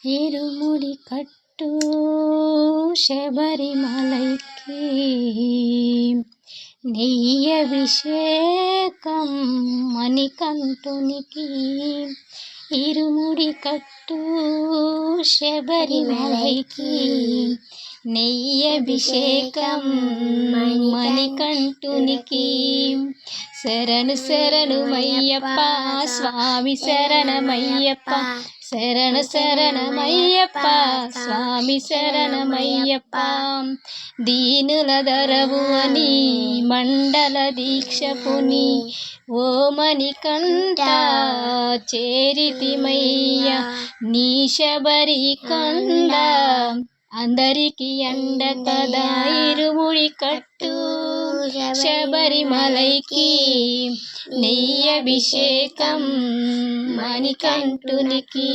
ఇరుముడి కట్టు శబరిమలైకి నెయ్యభిషేకం మణికంఠునికి. ఇరుముడి కట్టు శబరిమలైకి నెయ్యభిషేకం మణికంఠునికి. శరణు శరణమయ్యప్ప స్వామి శరణమయ్యప్ప, శరణు శరణమయ్యప్ప స్వామి శరణమయ్యప్ప. దీనుల దరవు అని మండల దీక్షపుని ఓ మణికంఠ చేరితిమయ్య నీ శబరికొండ. అందరికి అండ కదా ఇరుముడి కట్టు శబరిమలైకి నెయ్యభిషేకం మణికంఠునికి.